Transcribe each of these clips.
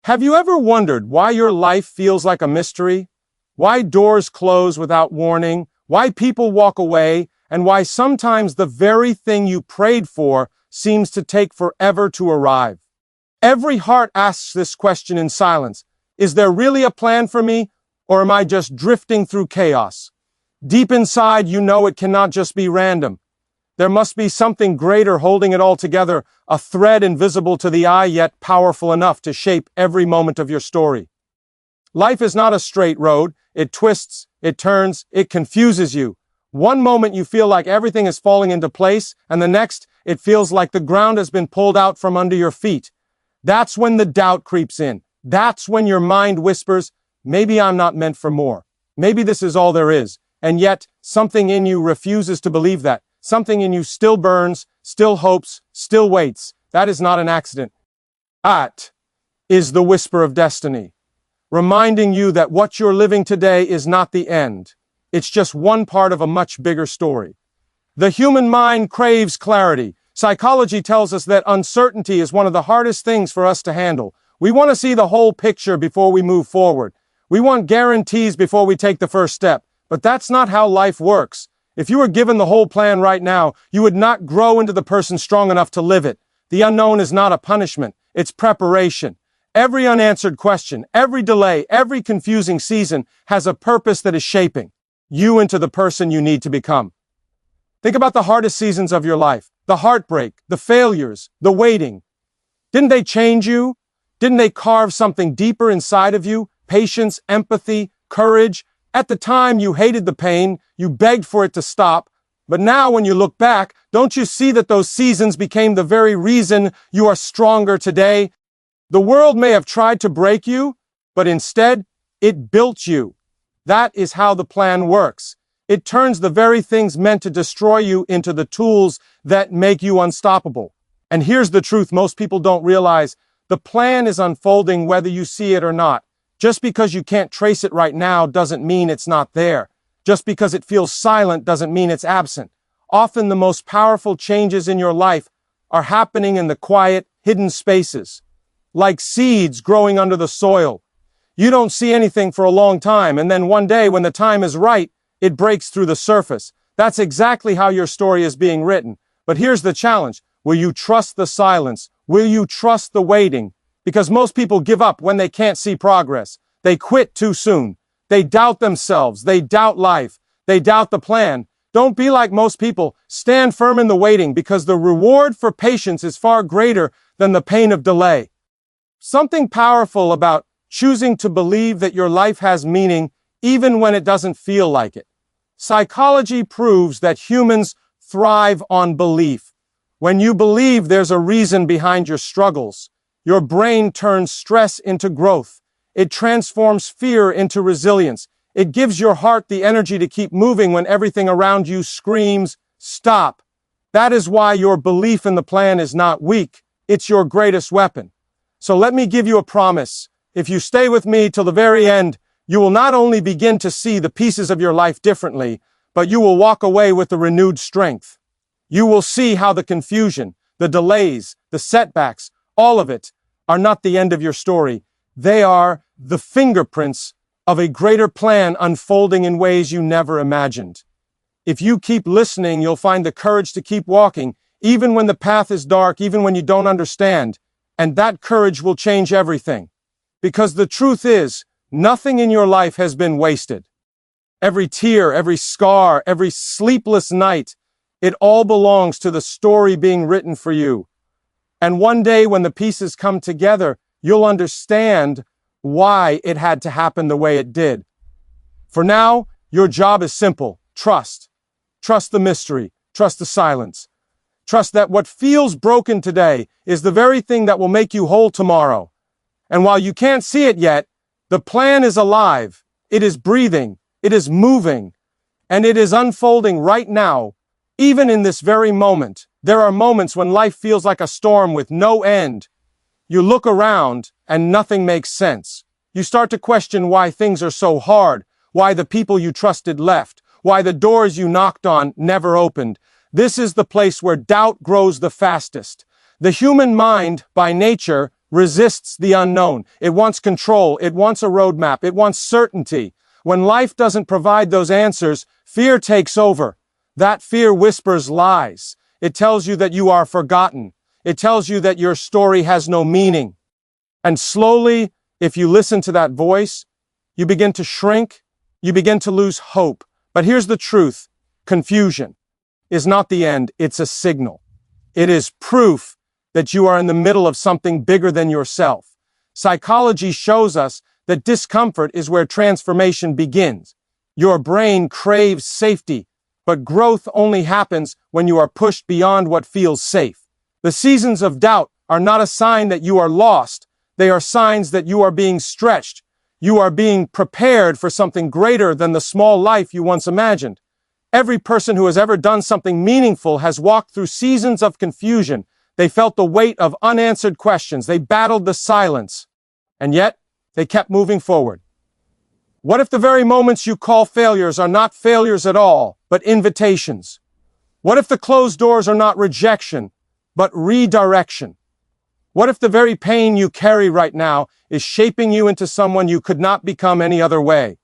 Have you ever wondered why your life feels like a mystery? Why doors close without warning? Why people walk away? And why sometimes the very thing you prayed for seems to take forever to arrive? Every heart asks this question in silence. Is there really a plan for me? Or am I just drifting through chaos? Deep inside, you know it cannot just be random. There must be something greater holding it all together, a thread invisible to the eye yet powerful enough to shape every moment of your story. Life is not a straight road. It twists, it turns, it confuses you. One moment you feel like everything is falling into place, and the next, it feels like the ground has been pulled out from under your feet. That's when the doubt creeps in. That's when your mind whispers, maybe I'm not meant for more. Maybe this is all there is. And yet, something in you refuses to believe that. Something in you still burns, still hopes, still waits. That is not an accident. That is the whisper of destiny, reminding you that what you're living today is not the end. It's just one part of a much bigger story. The human mind craves clarity. Psychology tells us that uncertainty is one of the hardest things for us to handle. We want to see the whole picture before we move forward. We want guarantees before we take the first step. But that's not how life works. If you were given the whole plan right now, you would not grow into the person strong enough to live it. The unknown is not a punishment. It's preparation. Every unanswered question, every delay, every confusing season has a purpose that is shaping you into the person you need to become. Think about the hardest seasons of your life, the heartbreak, the failures, the waiting. Didn't they change you? Didn't they carve something deeper inside of you? Patience, empathy, courage. At the time, you hated the pain, you begged for it to stop. But now when you look back, don't you see that those seasons became the very reason you are stronger today? The world may have tried to break you, but instead, it built you. That is how the plan works. It turns the very things meant to destroy you into the tools that make you unstoppable. And here's the truth most people don't realize. The plan is unfolding whether you see it or not. Just because you can't trace it right now doesn't mean it's not there. Just because it feels silent doesn't mean it's absent. Often the most powerful changes in your life are happening in the quiet, hidden spaces, like seeds growing under the soil. You don't see anything for a long time, and then one day when the time is right, it breaks through the surface. That's exactly how your story is being written. But here's the challenge. Will you trust the silence? Will you trust the waiting? Because most people give up when they can't see progress. They quit too soon. They doubt themselves. They doubt life. They doubt the plan. Don't be like most people. Stand firm in the waiting because the reward for patience is far greater than the pain of delay. Something powerful about choosing to believe that your life has meaning even when it doesn't feel like it. Psychology proves that humans thrive on belief. When you believe there's a reason behind your struggles, your brain turns stress into growth. It transforms fear into resilience. It gives your heart the energy to keep moving when everything around you screams, stop. That is why your belief in the plan is not weak. It's your greatest weapon. So let me give you a promise. If you stay with me till the very end, you will not only begin to see the pieces of your life differently, but you will walk away with a renewed strength. You will see how the confusion, the delays, the setbacks, all of it are not the end of your story. They are the fingerprints of a greater plan unfolding in ways you never imagined. If you keep listening, you'll find the courage to keep walking, even when the path is dark, even when you don't understand. And that courage will change everything. Because the truth is, nothing in your life has been wasted. Every tear, every scar, every sleepless night, it all belongs to the story being written for you. And one day when the pieces come together, you'll understand why it had to happen the way it did. For now, your job is simple. Trust. Trust the mystery. Trust the silence. Trust that what feels broken today is the very thing that will make you whole tomorrow. And while you can't see it yet, the plan is alive. It is breathing. It is moving. And it is unfolding right now. Even in this very moment, there are moments when life feels like a storm with no end. You look around and nothing makes sense. You start to question why things are so hard, why the people you trusted left, why the doors you knocked on never opened. This is the place where doubt grows the fastest. The human mind, by nature, resists the unknown. It wants control. It wants a roadmap. It wants certainty. When life doesn't provide those answers, fear takes over. That fear whispers lies. It tells you that you are forgotten. It tells you that your story has no meaning. And slowly, if you listen to that voice, you begin to shrink. You begin to lose hope. But here's the truth. Confusion is not the end. It's a signal. It is proof that you are in the middle of something bigger than yourself. Psychology shows us that discomfort is where transformation begins. Your brain craves safety, but growth only happens when you are pushed beyond what feels safe. The seasons of doubt are not a sign that you are lost. They are signs that you are being stretched. You are being prepared for something greater than the small life you once imagined. Every person who has ever done something meaningful has walked through seasons of confusion. They felt the weight of unanswered questions. They battled the silence. And yet, they kept moving forward. What if the very moments you call failures are not failures at all, but invitations? What if the closed doors are not rejection, but redirection? What if the very pain you carry right now is shaping you into someone you could not become any other way?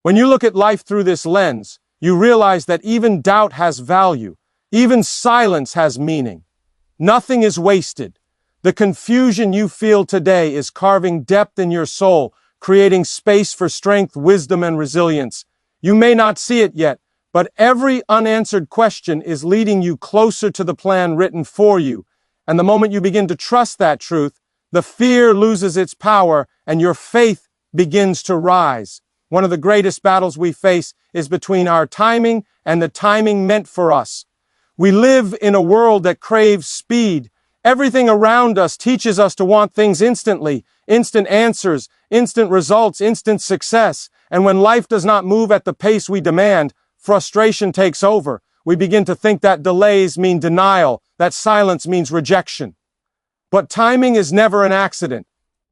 When you look at life through this lens, you realize that even doubt has value. Even silence has meaning. Nothing is wasted. The confusion you feel today is carving depth in your soul, creating space for strength, wisdom, and resilience. You may not see it yet, but every unanswered question is leading you closer to the plan written for you. And the moment you begin to trust that truth, the fear loses its power and your faith begins to rise. One of the greatest battles we face is between our timing and the timing meant for us. We live in a world that craves speed. Everything around us teaches us to want things instantly, instant answers, instant results, instant success. And when life does not move at the pace we demand, frustration takes over. We begin to think that delays mean denial, that silence means rejection. But timing is never an accident.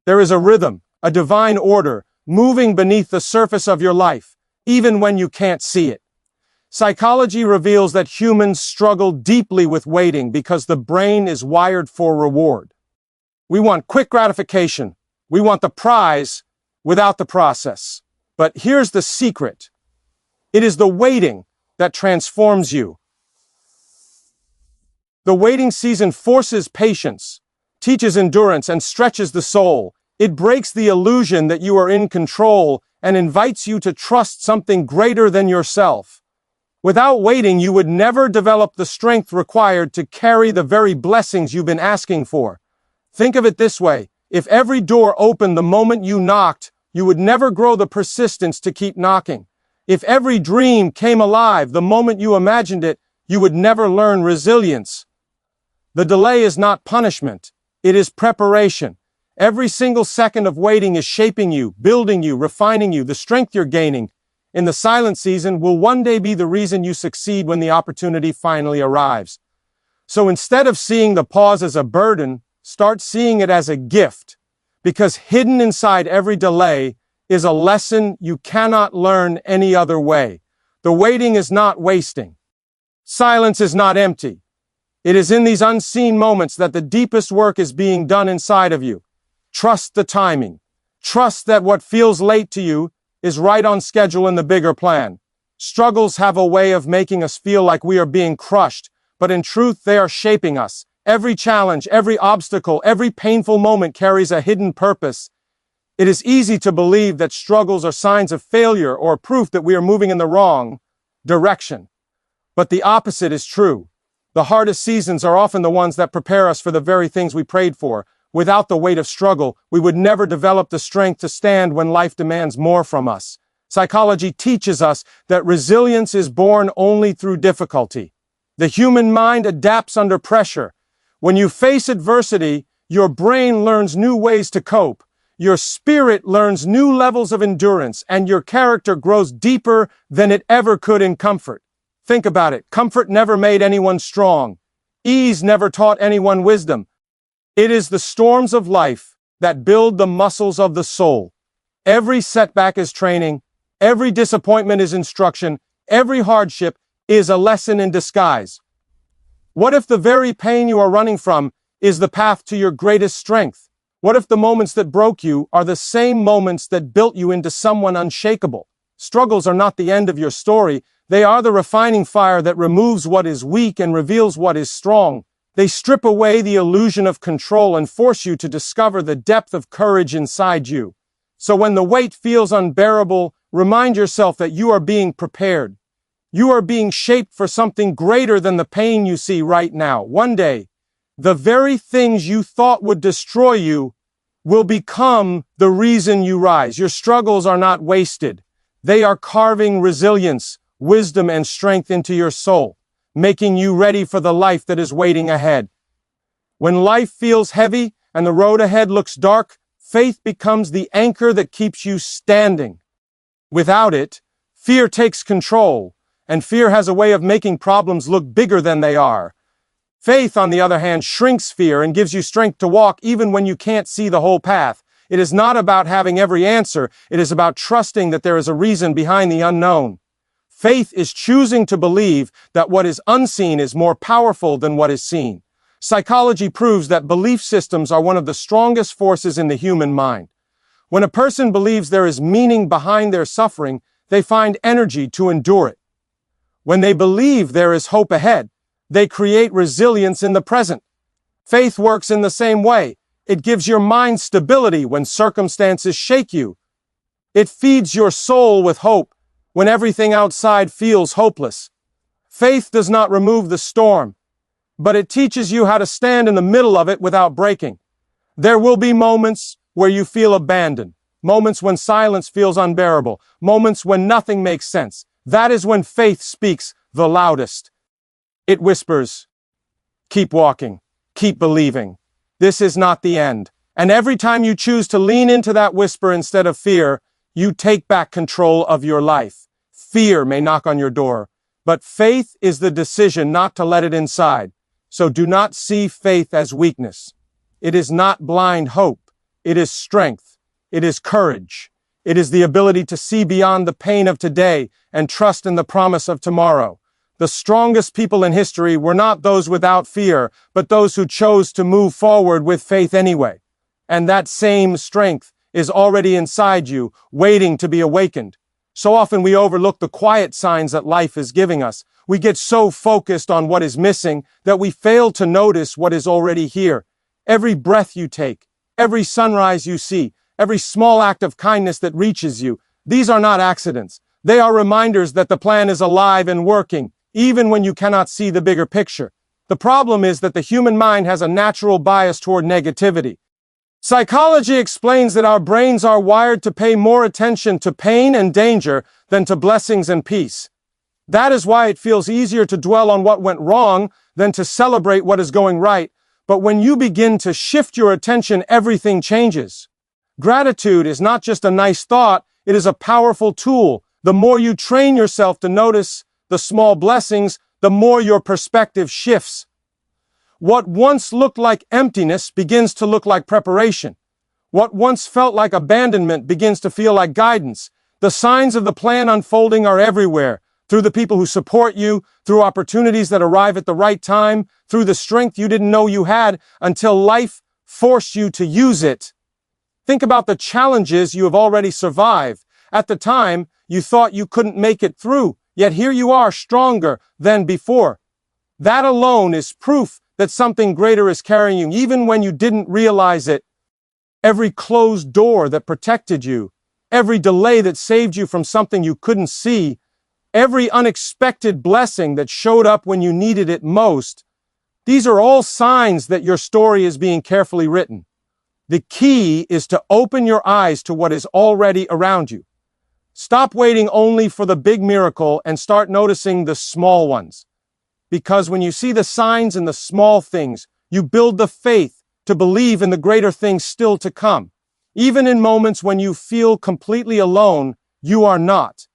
There is a rhythm, a divine order, moving beneath the surface of your life, even when you can't see it. Psychology reveals that humans struggle deeply with waiting because the brain is wired for reward. We want quick gratification. We want the prize without the process. But here's the secret. It is the waiting that transforms you. The waiting season forces patience, teaches endurance, and stretches the soul. It breaks the illusion that you are in control and invites you to trust something greater than yourself. Without waiting, you would never develop the strength required to carry the very blessings you've been asking for. Think of it this way. If every door opened the moment you knocked, you would never grow the persistence to keep knocking. If every dream came alive the moment you imagined it, you would never learn resilience. The delay is not punishment. It is preparation. Every single second of waiting is shaping you, building you, refining you. The strength you're gaining in the silent season will one day be the reason you succeed when the opportunity finally arrives. So instead of seeing the pause as a burden, start seeing it as a gift, because hidden inside every delay is a lesson you cannot learn any other way. The waiting is not wasting. Silence is not empty. It is in these unseen moments that the deepest work is being done inside of you. Trust the timing. Trust that what feels late to you is right on schedule in the bigger plan. Struggles have a way of making us feel like we are being crushed, but in truth, they are shaping us. Every challenge, every obstacle, every painful moment carries a hidden purpose. It is easy to believe that struggles are signs of failure or proof that we are moving in the wrong direction. But the opposite is true. The hardest seasons are often the ones that prepare us for the very things we prayed for. Without the weight of struggle, we would never develop the strength to stand when life demands more from us. Psychology teaches us that resilience is born only through difficulty. The human mind adapts under pressure. When you face adversity, your brain learns new ways to cope. Your spirit learns new levels of endurance, and your character grows deeper than it ever could in comfort. Think about it. Comfort never made anyone strong. Ease never taught anyone wisdom. It is the storms of life that build the muscles of the soul. Every setback is training. Every disappointment is instruction. Every hardship is a lesson in disguise. What if the very pain you are running from is the path to your greatest strength? What if the moments that broke you are the same moments that built you into someone unshakable? Struggles are not the end of your story. They are the refining fire that removes what is weak and reveals what is strong. They strip away the illusion of control and force you to discover the depth of courage inside you. So when the weight feels unbearable, remind yourself that you are being prepared. You are being shaped for something greater than the pain you see right now. One day, the very things you thought would destroy you will become the reason you rise. Your struggles are not wasted. They are carving resilience, wisdom, and strength into your soul, making you ready for the life that is waiting ahead. When life feels heavy and the road ahead looks dark, faith becomes the anchor that keeps you standing. Without it, fear takes control, and fear has a way of making problems look bigger than they are. Faith, on the other hand, shrinks fear and gives you strength to walk even when you can't see the whole path. It is not about having every answer. It is about trusting that there is a reason behind the unknown. Faith is choosing to believe that what is unseen is more powerful than what is seen. Psychology proves that belief systems are one of the strongest forces in the human mind. When a person believes there is meaning behind their suffering, they find energy to endure it. When they believe there is hope ahead, they create resilience in the present. Faith works in the same way. It gives your mind stability when circumstances shake you. It feeds your soul with hope when everything outside feels hopeless. Faith does not remove the storm, but it teaches you how to stand in the middle of it without breaking. There will be moments where you feel abandoned, moments when silence feels unbearable, moments when nothing makes sense. That is when faith speaks the loudest. It whispers, "Keep walking, keep believing. This is not the end." And every time you choose to lean into that whisper instead of fear, you take back control of your life. Fear may knock on your door, but faith is the decision not to let it inside. So do not see faith as weakness. It is not blind hope. It is strength. It is courage. It is the ability to see beyond the pain of today and trust in the promise of tomorrow. The strongest people in history were not those without fear, but those who chose to move forward with faith anyway. And that same strength is already inside you, waiting to be awakened. So often we overlook the quiet signs that life is giving us. We get so focused on what is missing that we fail to notice what is already here. Every breath you take, every sunrise you see, every small act of kindness that reaches you, these are not accidents. They are reminders that the plan is alive and working, even when you cannot see the bigger picture. The problem is that the human mind has a natural bias toward negativity. Psychology explains that our brains are wired to pay more attention to pain and danger than to blessings and peace. That is why it feels easier to dwell on what went wrong than to celebrate what is going right. But when you begin to shift your attention, everything changes. Gratitude is not just a nice thought, it is a powerful tool. The more you train yourself to notice the small blessings, the more your perspective shifts. What once looked like emptiness begins to look like preparation. What once felt like abandonment begins to feel like guidance. The signs of the plan unfolding are everywhere, through the people who support you, through opportunities that arrive at the right time, through the strength you didn't know you had until life forced you to use it. Think about the challenges you have already survived. At the time, you thought you couldn't make it through, yet here you are, stronger than before. That alone is proof that something greater is carrying you, even when you didn't realize it. Every closed door that protected you, every delay that saved you from something you couldn't see, every unexpected blessing that showed up when you needed it most, these are all signs that your story is being carefully written. The key is to open your eyes to what is already around you. Stop waiting only for the big miracle and start noticing the small ones. Because when you see the signs in the small things, you build the faith to believe in the greater things still to come. Even in moments when you feel completely alone, you are not.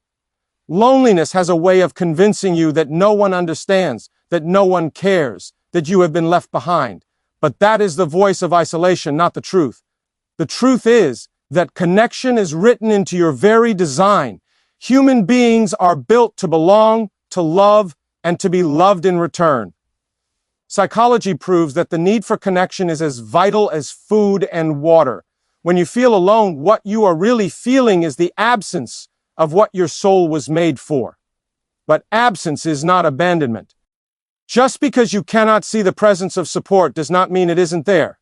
Loneliness has a way of convincing you that no one understands, that no one cares, that you have been left behind. But that is the voice of isolation, not the truth. The truth is that connection is written into your very design. Human beings are built to belong, to love, and to be loved in return. Psychology proves that the need for connection is as vital as food and water. When you feel alone, what you are really feeling is the absence of what your soul was made for. But absence is not abandonment. Just because you cannot see the presence of support does not mean it isn't there.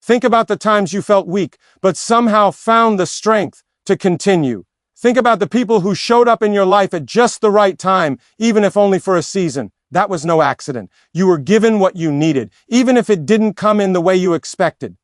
Think about the times you felt weak, but somehow found the strength to continue. Think about the people who showed up in your life at just the right time, even if only for a season. That was no accident. You were given what you needed, even if it didn't come in the way you expected.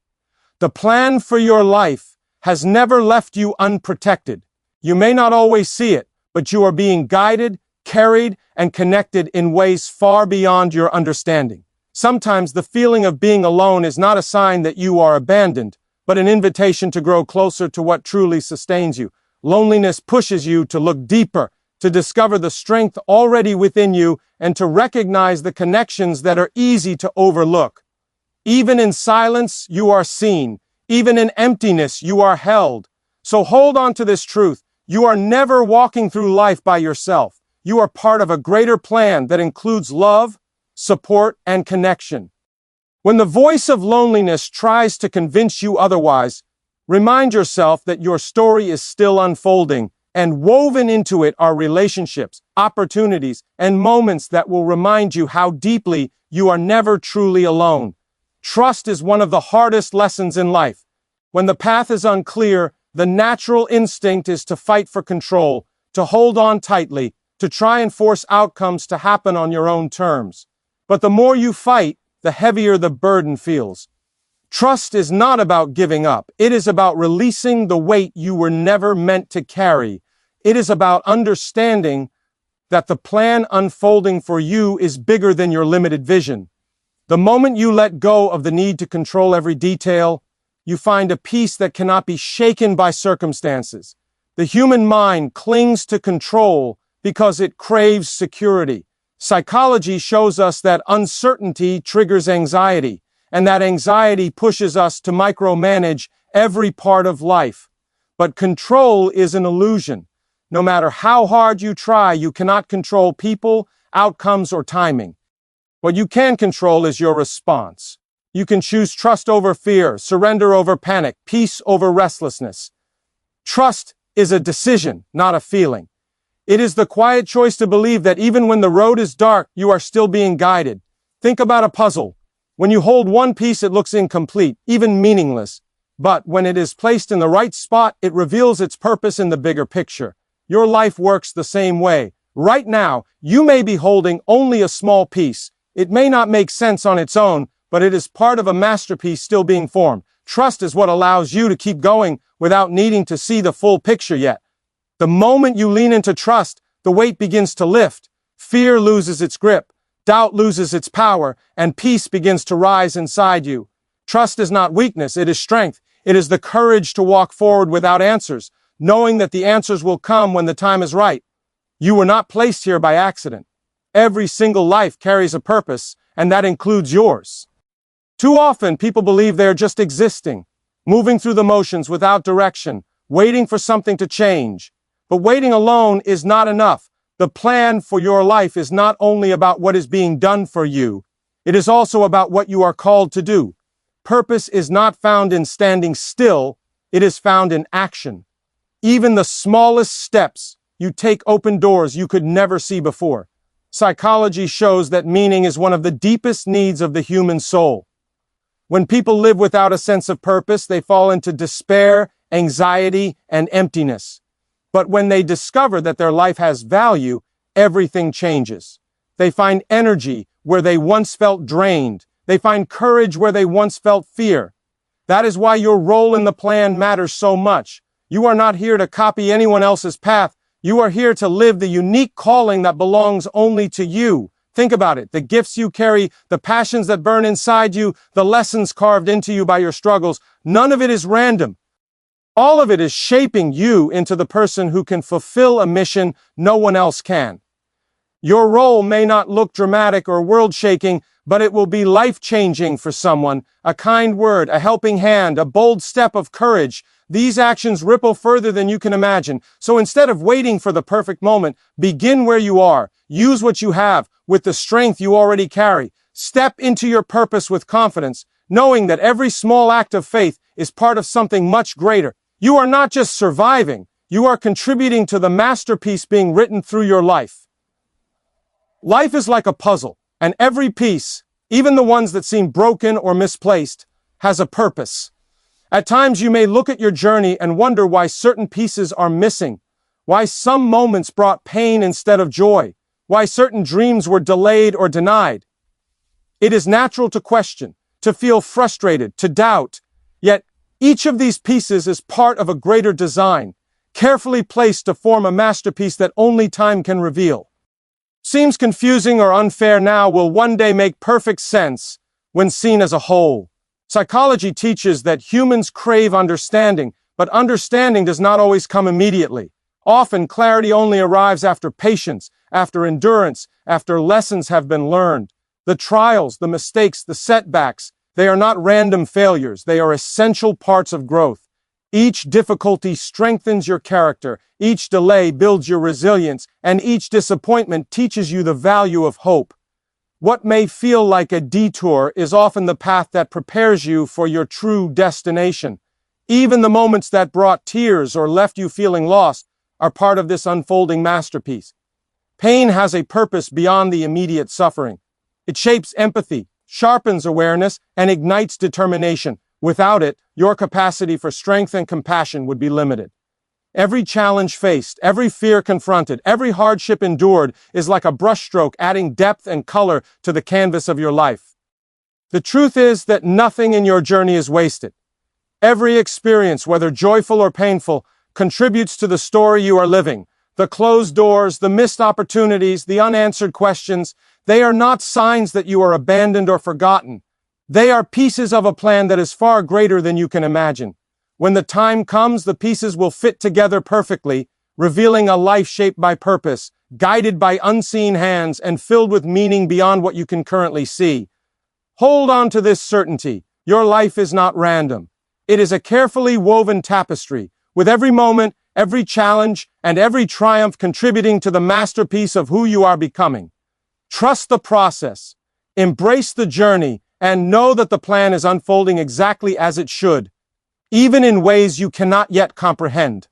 The plan for your life has never left you unprotected. You may not always see it, but you are being guided, carried, and connected in ways far beyond your understanding. Sometimes the feeling of being alone is not a sign that you are abandoned, but an invitation to grow closer to what truly sustains you. Loneliness pushes you to look deeper, to discover the strength already within you, and to recognize the connections that are easy to overlook. Even in silence, you are seen. Even in emptiness, you are held. So hold on to this truth. You are never walking through life by yourself. You are part of a greater plan that includes love, support, and connection. When the voice of loneliness tries to convince you otherwise, remind yourself that your story is still unfolding, and woven into it are relationships, opportunities, and moments that will remind you how deeply you are never truly alone. Trust is one of the hardest lessons in life. When the path is unclear, the natural instinct is to fight for control, to hold on tightly, to try and force outcomes to happen on your own terms. But the more you fight, the heavier the burden feels. Trust is not about giving up. It is about releasing the weight you were never meant to carry. It is about understanding that the plan unfolding for you is bigger than your limited vision. The moment you let go of the need to control every detail, you find a peace that cannot be shaken by circumstances. The human mind clings to control because it craves security. Psychology shows us that uncertainty triggers anxiety, and that anxiety pushes us to micromanage every part of life. But control is an illusion. No matter how hard you try, you cannot control people, outcomes, or timing. What you can control is your response. You can choose trust over fear, surrender over panic, peace over restlessness. Trust is a decision, not a feeling. It is the quiet choice to believe that even when the road is dark, you are still being guided. Think about a puzzle. When you hold one piece, it looks incomplete, even meaningless. But when it is placed in the right spot, it reveals its purpose in the bigger picture. Your life works the same way. Right now, you may be holding only a small piece. It may not make sense on its own, but it is part of a masterpiece still being formed. Trust is what allows you to keep going without needing to see the full picture yet. The moment you lean into trust, the weight begins to lift. Fear loses its grip, doubt loses its power, and peace begins to rise inside you. Trust is not weakness, it is strength. It is the courage to walk forward without answers, knowing that the answers will come when the time is right. You were not placed here by accident. Every single life carries a purpose, and that includes yours. Too often, people believe they're just existing, moving through the motions without direction, waiting for something to change. But waiting alone is not enough. The plan for your life is not only about what is being done for you, it is also about what you are called to do. Purpose is not found in standing still, it is found in action. Even the smallest steps you take open doors you could never see before. Psychology shows that meaning is one of the deepest needs of the human soul. When people live without a sense of purpose, they fall into despair, anxiety, and emptiness. But when they discover that their life has value, everything changes. They find energy where they once felt drained. They find courage where they once felt fear. That is why your role in the plan matters so much. You are not here to copy anyone else's path. You are here to live the unique calling that belongs only to you. Think about it. The gifts you carry, the passions that burn inside you, the lessons carved into you by your struggles, none of it is random. All of it is shaping you into the person who can fulfill a mission no one else can. Your role may not look dramatic or world-shaking, but it will be life-changing for someone. A kind word, a helping hand, a bold step of courage. These actions ripple further than you can imagine. So instead of waiting for the perfect moment, begin where you are. Use what you have with the strength you already carry. Step into your purpose with confidence, knowing that every small act of faith is part of something much greater. You are not just surviving, you are contributing to the masterpiece being written through your life. Life is like a puzzle, and every piece, even the ones that seem broken or misplaced, has a purpose. At times you may look at your journey and wonder why certain pieces are missing, why some moments brought pain instead of joy, why certain dreams were delayed or denied. It is natural to question, to feel frustrated, to doubt, yet each of these pieces is part of a greater design, carefully placed to form a masterpiece that only time can reveal. Seems confusing or unfair now will one day make perfect sense when seen as a whole. Psychology teaches that humans crave understanding, but understanding does not always come immediately. Often clarity only arrives after patience, after endurance, after lessons have been learned. The trials, the mistakes, the setbacks, they are not random failures, they are essential parts of growth. Each difficulty strengthens your character, each delay builds your resilience, and each disappointment teaches you the value of hope. What may feel like a detour is often the path that prepares you for your true destination. Even the moments that brought tears or left you feeling lost are part of this unfolding masterpiece. Pain has a purpose beyond the immediate suffering. It shapes empathy, sharpens awareness, and ignites determination. Without it, your capacity for strength and compassion would be limited. Every challenge faced, every fear confronted, every hardship endured is like a brushstroke adding depth and color to the canvas of your life. The truth is that nothing in your journey is wasted. Every experience, whether joyful or painful, contributes to the story you are living. The closed doors, the missed opportunities, the unanswered questions, they are not signs that you are abandoned or forgotten. They are pieces of a plan that is far greater than you can imagine. When the time comes, the pieces will fit together perfectly, revealing a life shaped by purpose, guided by unseen hands, and filled with meaning beyond what you can currently see. Hold on to this certainty. Your life is not random. It is a carefully woven tapestry, with every moment, every challenge, and every triumph contributing to the masterpiece of who you are becoming. Trust the process, embrace the journey, and know that the plan is unfolding exactly as it should, even in ways you cannot yet comprehend.